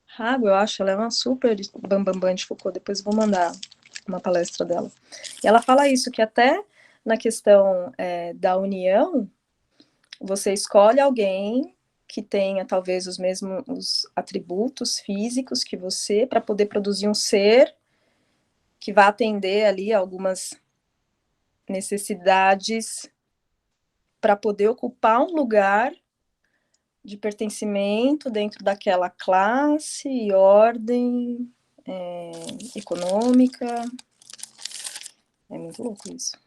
Rabo, eu acho. Ela é uma super bambambam de Foucault. Depois eu vou mandar uma palestra dela. E ela fala isso, que até na questão da união, você escolhe alguém que tenha talvez os mesmos atributos físicos que você, para poder produzir um ser que vai atender ali algumas necessidades para poder ocupar um lugar de pertencimento dentro daquela classe e ordem econômica. É muito louco isso.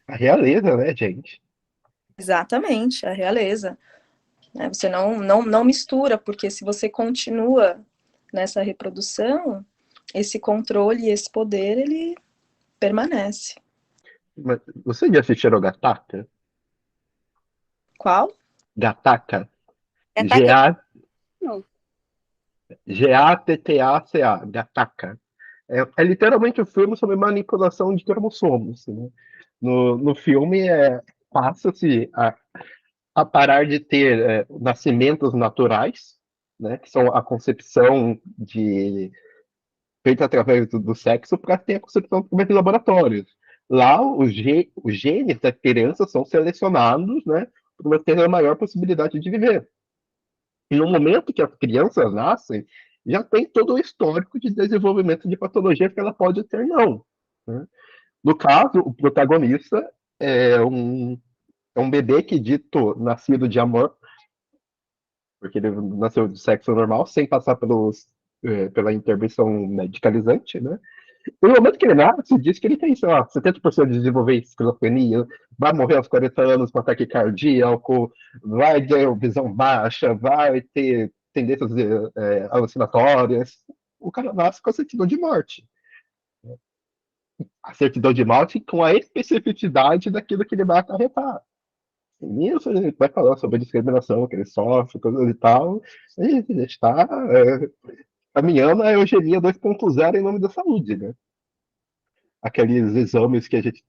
A realeza, né, gente? Exatamente, a realeza. Você não mistura, porque se você continua nessa reprodução, esse controle e esse poder, ele permanece. Mas você já assistiu Gataca? Qual? Gataca. Ataque G-A- não. Gattaca. Gataca. É literalmente um filme sobre manipulação de cromossomos. Né? No filme, passa-se a parar de ter nascimentos naturais, né, que são a concepção feita através do sexo, para ter a concepção através de laboratórios. Lá, os genes das crianças são selecionados, né, para ter a maior possibilidade de viver. E no momento que as crianças nascem, já tem todo o histórico de desenvolvimento de patologia que ela pode ter, não. Né? No caso, o protagonista é um bebê que dito nascido de amor, porque ele nasceu de sexo normal, sem passar pela intervenção medicalizante, né? No momento que ele nasce, diz que ele tem, sei lá, 70% de desenvolver esquizofrenia, vai morrer aos 40 anos com ataque cardíaco, vai ter visão baixa, vai ter tendências alucinatórias. O cara nasce com a certidão de morte. A certidão de morte com a especificidade daquilo que ele vai acarretar. Nisso a gente vai falar sobre a discriminação que ele sofre, coisas e tal. A gente está caminhando a eugenia 2.0 em nome da saúde, né? Aqueles exames que a gente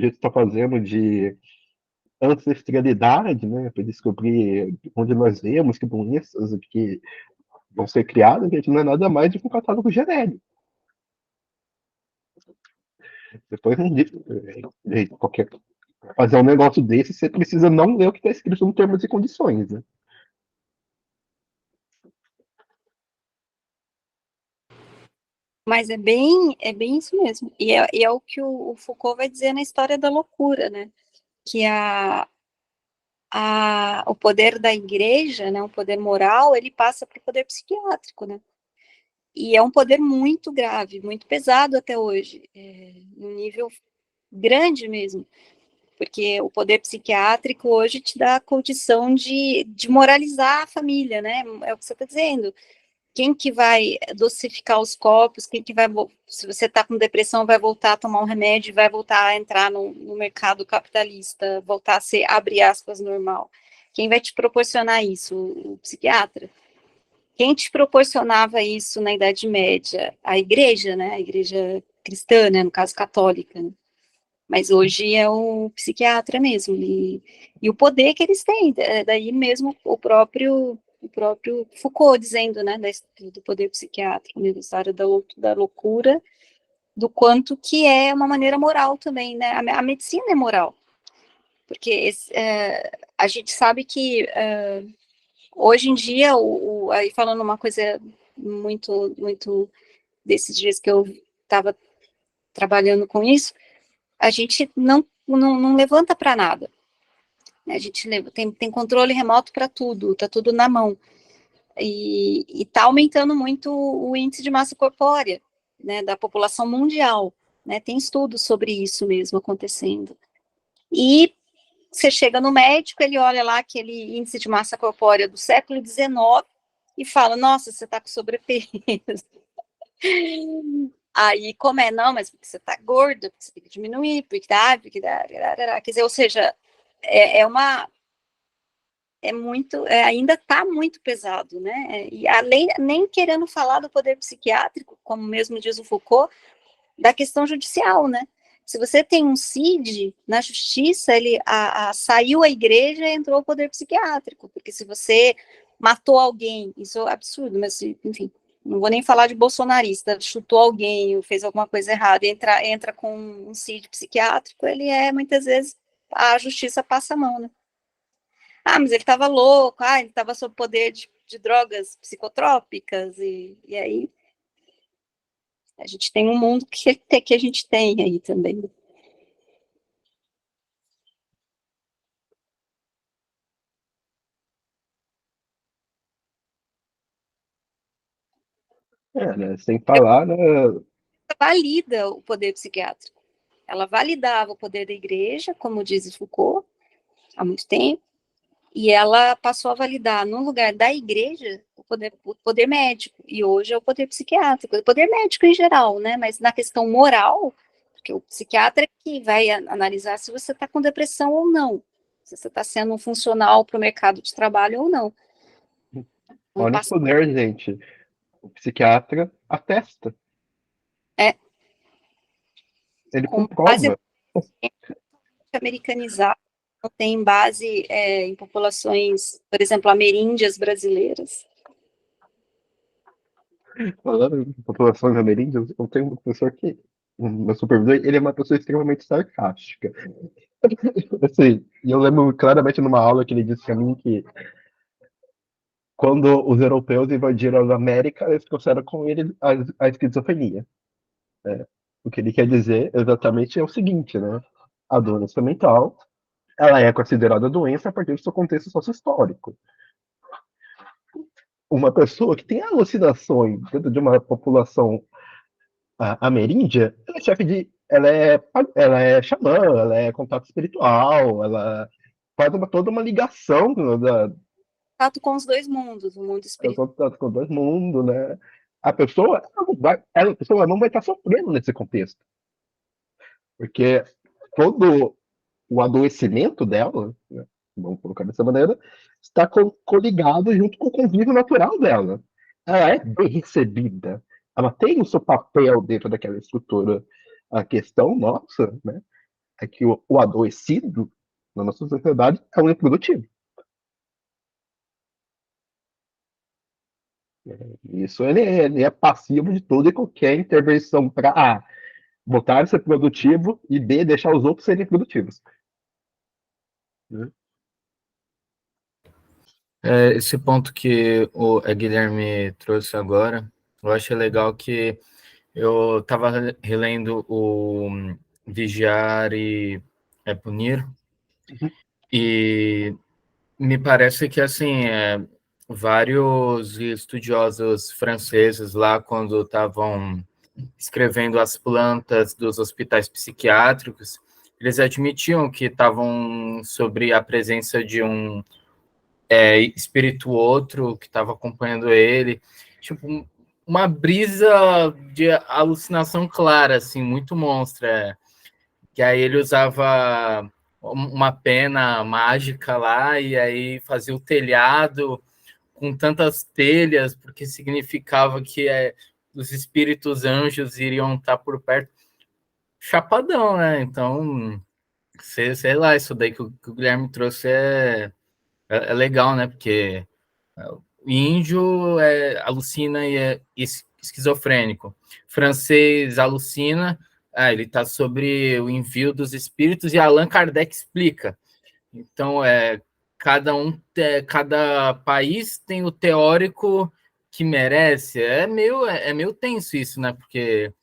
está fazendo de ancestralidade, né, para descobrir onde nós vemos que doenças que vão ser criadas, a gente não é nada mais do que um catálogo genérico. Depois, qualquer fazer um negócio desse, você precisa não ler o que está escrito no termos e condições, né? Mas é bem isso mesmo. E é o que o Foucault vai dizer na História da Loucura, né? Que o poder da igreja, né, o poder moral, ele passa para o poder psiquiátrico, né? E é um poder muito grave, muito pesado até hoje, num nível grande mesmo, porque o poder psiquiátrico hoje te dá a condição de moralizar a família, né? É o que você está dizendo. Quem que vai dosificar os copos, quem que vai, se você está com depressão, vai voltar a tomar um remédio, vai voltar a entrar no mercado capitalista, voltar a ser, abre aspas, normal. Quem vai te proporcionar isso? O psiquiatra. Quem te proporcionava isso na Idade Média? A igreja, né? A igreja cristã, né? No caso católica, né? Mas hoje é o psiquiatra mesmo, e o poder que eles têm, daí mesmo o próprio Foucault dizendo, né, do poder psiquiátrico, né, da história da loucura, do quanto que é uma maneira moral também, né, a medicina é moral, porque a gente sabe que hoje em dia, aí falando uma coisa muito desses dias que eu estava trabalhando com isso, a gente não levanta para nada. A gente tem controle remoto para tudo, está tudo na mão. E está aumentando muito o índice de massa corpórea, né, da população mundial. Né, tem estudos sobre isso mesmo acontecendo. E você chega no médico, ele olha lá aquele índice de massa corpórea do século XIX e fala, nossa, você está com sobrepeso. Aí, como é? Não, mas porque você está gordo, porque você tem que diminuir, porque dá, quer dizer, ou seja, ainda está muito pesado, né? E além, nem querendo falar do poder psiquiátrico, como mesmo diz o Foucault, da questão judicial, né? Se você tem um CID na justiça, saiu a igreja e entrou o poder psiquiátrico, porque se você matou alguém, isso é absurdo, mas enfim, não vou nem falar de bolsonarista, chutou alguém ou fez alguma coisa errada, entra com um CID psiquiátrico, muitas vezes, a justiça passa a mão, né? Ah, mas ele estava louco, ele estava sob poder de drogas psicotrópicas, e aí a gente tem um mundo que a gente tem aí também. Né, sem falar, né? Valida o poder psiquiátrico. Ela validava o poder da igreja, como diz Foucault, há muito tempo, e ela passou a validar, no lugar da igreja, o poder médico, e hoje é o poder psiquiátrico, o poder médico em geral, né? Mas na questão moral, porque o psiquiatra é que vai analisar se você está com depressão ou não, se você está sendo um funcional para o mercado de trabalho ou não. Olha o poder, gente. O psiquiatra atesta. Ele Com base comprova. americanizado, não tem base em populações, por exemplo, ameríndias brasileiras. Falando de populações ameríndias, eu tenho um professor que, meu supervisor, ele é uma pessoa extremamente sarcástica. Assim, e eu lembro claramente numa aula que ele disse pra mim que quando os europeus invadiram a América, eles trouxeram com eles a esquizofrenia. Né? O que ele quer dizer exatamente é o seguinte, né? A doença mental, ela é considerada doença a partir do seu contexto sociohistórico. Uma pessoa que tem alucinações dentro de uma população ameríndia, ela é chefe de. Ela é xamã, ela é contato espiritual, ela faz toda uma ligação Contato com os dois mundos, o mundo espiritual. contato com dois mundos, né? A pessoa, a pessoa não vai estar sofrendo nesse contexto. Porque todo o adoecimento dela, né, vamos colocar dessa maneira, está coligado junto com o convívio natural dela. Ela é bem recebida, ela tem o seu papel dentro daquela estrutura. A questão nossa, né, é que o adoecido na nossa sociedade é um improdutivo. Isso ele é passivo de toda e qualquer intervenção para A, botar ele ser produtivo e B, deixar os outros serem produtivos. Né? Esse ponto que o Guilherme trouxe agora, eu achei legal que eu estava relendo o Vigiar e Punir, e me parece que, assim, vários estudiosos franceses lá, quando estavam escrevendo as plantas dos hospitais psiquiátricos, eles admitiam que estavam sobre a presença de um espírito outro que estava acompanhando ele, tipo, uma brisa de alucinação clara, assim, muito monstra, que aí ele usava uma pena mágica lá e aí fazia o telhado com tantas telhas, porque significava que os espíritos anjos iriam estar por perto. Chapadão, né? Então, sei lá, isso daí que o Guilherme trouxe é legal, né? Porque o índio alucina e é esquizofrênico. Francês alucina, ele está sobre o envio dos espíritos, e Allan Kardec explica. Então, cada país tem o teórico que merece. É meio tenso isso, né? Porque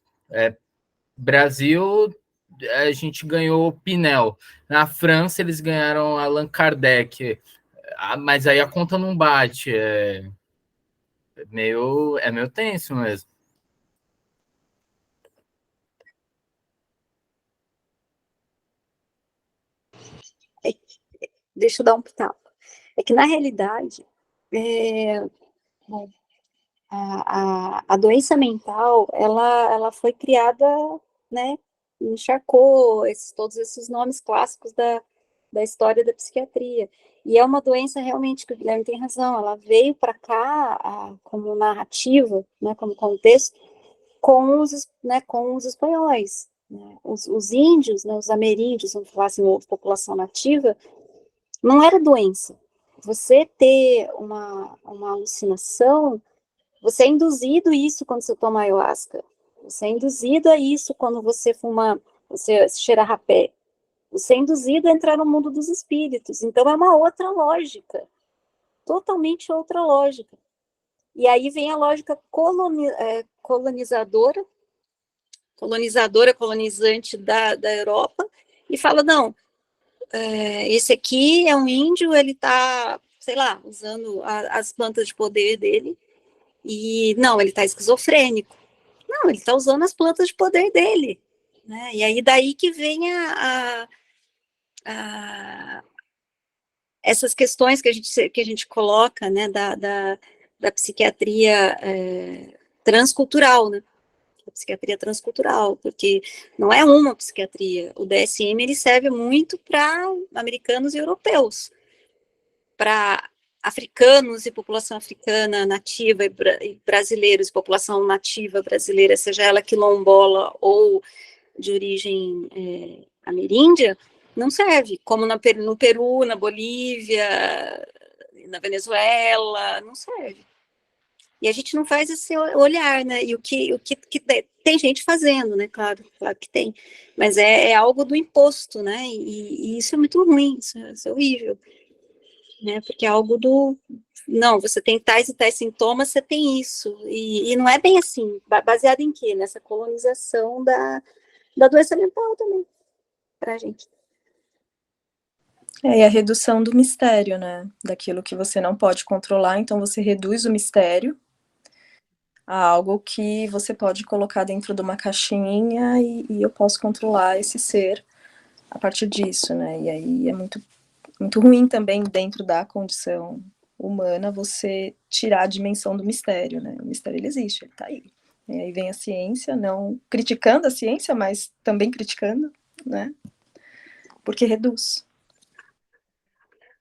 Brasil, a gente ganhou o Pinel. Na França, eles ganharam Allan Kardec. Mas aí a conta não bate. É meio tenso mesmo. Deixa eu dar um pitaco. É que, na realidade, bom, a doença mental, ela foi criada, né, em Charcot, todos esses nomes clássicos da história da psiquiatria. E é uma doença realmente, que o Guilherme tem razão, ela veio para cá como narrativa, né, como contexto, com os espanhóis. Né, os índios, né, os ameríndios, vamos falar assim, a população nativa, não era doença. Você ter uma alucinação, você é induzido a isso quando você toma ayahuasca. Você é induzido a isso quando você fuma, você cheira rapé. Você é induzido a entrar no mundo dos espíritos. Então é uma outra lógica. Totalmente outra lógica. E aí vem a lógica colonizante da Europa, e fala, não, esse aqui é um índio, ele está, sei lá, usando as plantas de poder dele, e não, ele está esquizofrênico. Não, ele está usando as plantas de poder dele. Né? E aí daí que vem essas questões que a gente coloca, né, da psiquiatria transcultural, né? A psiquiatria transcultural, porque não é uma psiquiatria. O DSM ele serve muito para americanos e europeus, para africanos e população africana nativa e brasileiros, população nativa brasileira, seja ela quilombola ou de origem ameríndia, não serve, como no Peru, na Bolívia, na Venezuela, não serve. E a gente não faz esse olhar, né? E o que tem gente fazendo, né? Claro que tem. Mas é algo do imposto, né? E isso é muito ruim, isso é horrível. Né? Porque é algo não, você tem tais e tais sintomas, você tem isso. E não é bem assim. Baseado em quê? Nessa colonização da doença mental também, pra gente. E a redução do mistério, né? Daquilo que você não pode controlar, então você reduz o mistério a algo que você pode colocar dentro de uma caixinha e eu posso controlar esse ser a partir disso, né? E aí é muito, muito ruim também, dentro da condição humana, você tirar a dimensão do mistério, né? O mistério, ele existe, ele tá aí. E aí vem a ciência, não criticando a ciência, mas também criticando, né? Porque reduz.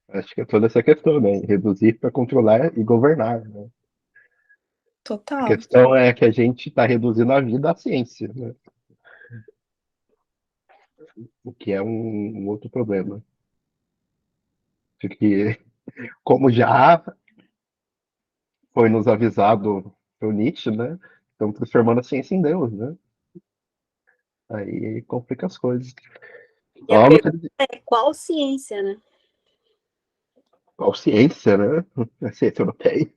Acho que é toda essa questão, né? Reduzir para controlar e governar, né? A Total. questão é que a gente está reduzindo a vida à ciência, né? O que é um outro problema. Porque, como já foi nos avisado pelo Nietzsche, né? Estamos transformando a ciência em Deus, né? Aí complica as coisas. E a Ó, pergunta é qual ciência, né? qual ciência, né? A ciência europeia.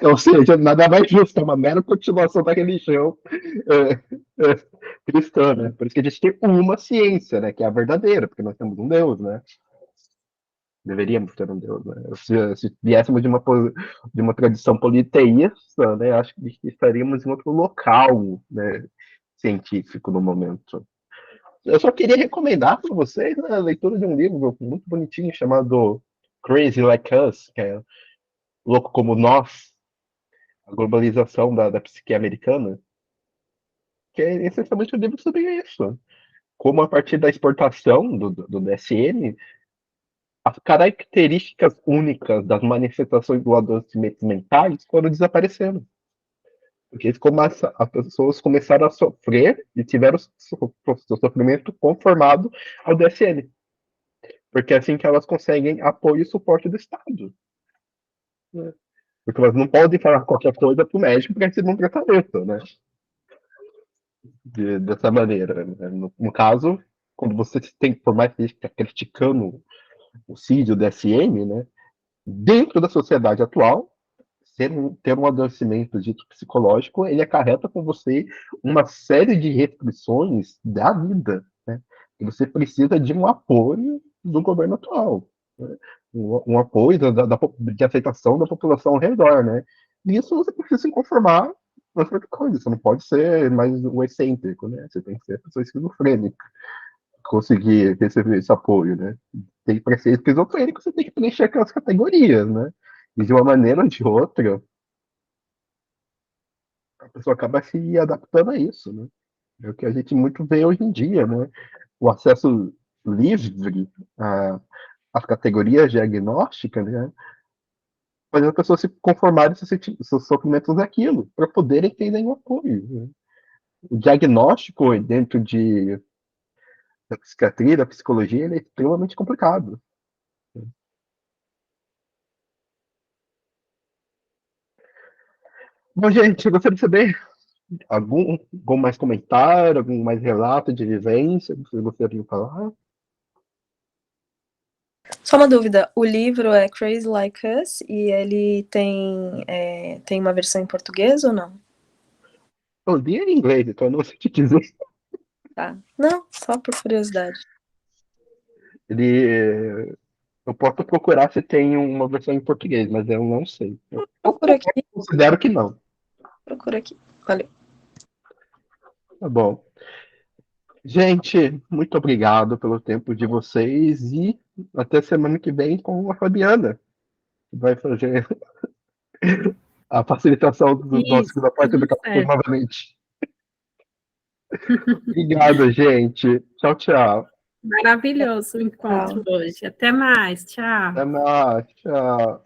Ou seja, nada mais justo, é uma mera continuação da religião cristã, né? Por isso que a gente tem uma ciência, né? Que é a verdadeira, porque nós temos um Deus, né? Deveríamos ter um Deus, né? Se viéssemos de uma tradição politeísta, né? Acho que estaríamos em outro local, né? Científico no momento. Eu só queria recomendar para vocês, né, a leitura de um livro muito bonitinho chamado Crazy Like Us, que é Louco como Nós, a globalização da psique americana, que é essencialmente um livro sobre isso. Como a partir da exportação do DSM, as características únicas das manifestações do adoecimento mentais foram desaparecendo. Porque as pessoas começaram a sofrer e tiveram seu sofrimento conformado ao DSM. Porque é assim que elas conseguem apoio e suporte do Estado. Né? Porque elas não podem falar qualquer coisa para o médico porque receber um tratamento, né? Dessa maneira. Né? No caso, quando você tem, por mais que esteja criticando o CID, o DSM, né, dentro da sociedade atual, ter um adoecimento dito psicológico, ele acarreta com você uma série de restrições da vida, né? E você precisa de um apoio do governo atual, né? Um apoio de aceitação da população ao redor, né? E isso você precisa se conformar com outra coisa, você não pode ser mais o excêntrico, né? Você tem que ser a pessoa esquizofrênica, conseguir receber esse apoio, né? Para ser esquizofrênico, você tem que preencher aquelas categorias, né? E de uma maneira ou de outra, a pessoa acaba se adaptando a isso, né? É o que a gente muito vê hoje em dia, né? O acesso livre às categorias diagnósticas, né? Faz a pessoa se conformar seus sofrimentos naquilo, para poder entender o apoio, né? O diagnóstico dentro da psiquiatria, da psicologia, ele é extremamente complicado. Bom, gente, eu gostaria de saber algum mais comentário, algum mais relato de vivência que vocês gostariam de falar? Só uma dúvida, o livro é Crazy Like Us e ele tem uma versão em português ou não? Eu li em inglês, então eu não sei te dizer. Tá. Não, só por curiosidade. Eu posso procurar se tem uma versão em português, mas eu não sei. Procura aqui, Considero que não. procura aqui. Valeu. Tá bom. Gente, muito obrigado pelo tempo de vocês e até semana que vem com a Fabiana, que vai fazer a facilitação do nosso Isso, da parte do tudo capítulo certo. novamente. Obrigado, gente. Tchau, tchau. Maravilhoso o encontro hoje. Até mais. Tchau. Até mais. Tchau.